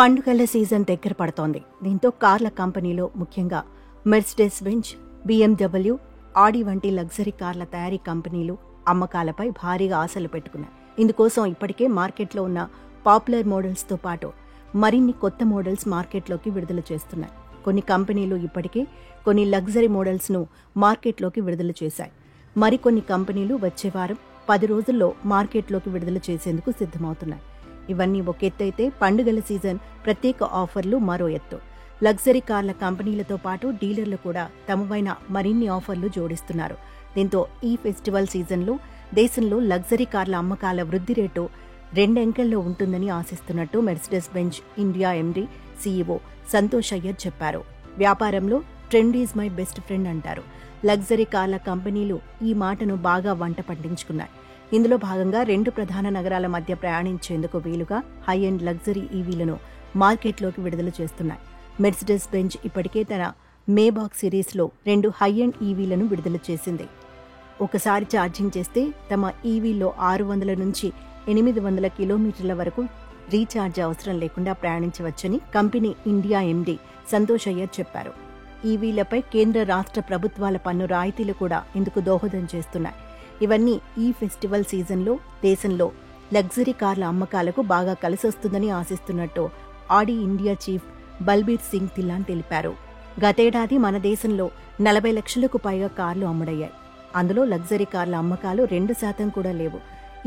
పండుగల సీజన్ దగ్గర పడుతోంది. దీంతో కార్ల కంపెనీలో ముఖ్యంగా మెర్సిడెస్ బెంజ్, BMW, ఆడి వంటి లగ్జరీ కార్ల తయారీ కంపెనీలు అమ్మకాలపై భారీగా ఆశలు పెట్టుకున్నాయి. ఇందుకోసం ఇప్పటికే మార్కెట్లో ఉన్న పాపులర్ మోడల్స్తో పాటు మరిన్ని కొత్త మోడల్స్ మార్కెట్లోకి విడుదల చేస్తున్నాయి. కొన్ని కంపెనీలు ఇప్పటికే కొన్ని లగ్జరీ మోడల్స్ను మార్కెట్లోకి విడుదల చేశాయి. మరికొన్ని కంపెనీలు వచ్చే వారం 10 రోజుల్లో మార్కెట్లోకి విడుదల చేసేందుకు సిద్ధమవుతున్నాయి. ఇవన్నీ ఒక ఎత్తైతే పండుగల సీజన్ ప్రత్యేక ఆఫర్లు మరో ఎత్తు. లగ్జరీ కార్ల కంపెనీలతో పాటు డీలర్లు కూడా తమవైన మరిన్ని ఆఫర్లు జోడిస్తున్నారు. దీంతో ఈ ఫెస్టివల్ సీజన్లో దేశంలో లగ్జరీ కార్ల అమ్మకాల వృద్ధి రేటు 2 అంకెల్లో ఉంటుందని ఆశిస్తున్నట్టు Mercedes Benz India MD, CEO Santosh Iyer చెప్పారు. వ్యాపారంలో trend is my best friend అంటారు. లగ్జరీ కార్ల కంపెనీలు ఈ మాటను బాగా వంట పట్టించుకున్నాయి. ఇందులో భాగంగా 2 ప్రధాన నగరాల మధ్య ప్రయాణించేందుకు వీలుగా హై ఎండ్ లగ్జరీ ఈవీలను మార్కెట్లోకి విడుదల చేస్తున్నాయి. మెర్సిడెస్ బెంజ్ ఇప్పటికే తన మేబాక్ సిరీస్లో 2 హై ఎండ్ ఈవీలను విడుదల చేసింది. ఒకసారి ఛార్జింగ్ చేస్తే తమ ఈవీలో 600 నుంచి 800 కిలోమీటర్ల వరకు రీఛార్జ్ అవసరం లేకుండా ప్రయాణించవచ్చని company India MD Santosh Iyer చెప్పారు. ఈవీలపై కేంద్ర రాష్ట్ర ప్రభుత్వాల పన్ను రాయితీలు కూడా ఇందుకు దోహదం చేస్తున్నాయి. ఇవన్నీ ఈ ఫెస్టివల్ సీజన్లో దేశంలో లగ్జరీ కార్ల అమ్మకాలకు బాగా కలిసొస్తుందని ఆశిస్తున్నట్టు Audi India chief Balbir Singh Dhillon తెలిపారు. గతేడాది మన దేశంలో 40 లక్షలకు పైగా కార్లు అమ్ముడయ్యాయి. అందులో లగ్జరీ కార్ల అమ్మకాలు 2% కూడా లేవు.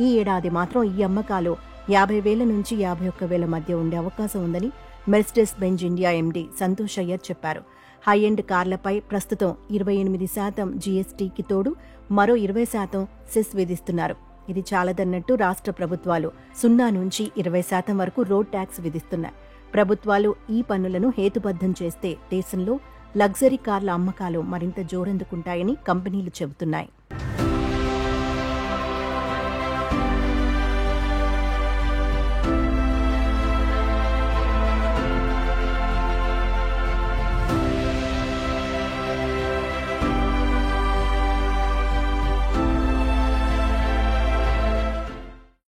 ఈ ఏడాది మాత్రం ఈ అమ్మకాలు 50,000 నుంచి 51,000 మధ్య ఉండే అవకాశం ఉందని Mercedes Benz India MD Santosh Iyer చెప్పారు. హై ఎండ్ కార్లపై ప్రస్తుతం 28% జీఎస్టీకి తోడు మరో 20% సెస్ విధిస్తున్నారు. ఇది చాలదన్నట్టు రాష్ట్ర ప్రభుత్వాలు 0 నుంచి 20% వరకు రోడ్ ట్యాక్స్ విధిస్తున్నాయి. ప్రభుత్వాలు ఈ పన్నులను హేతుబద్ధం చేస్తే దేశంలో లగ్జరీ కార్ల అమ్మకాలు మరింత జోరందుకుంటాయని కంపెనీలు చెబుతున్నాయి.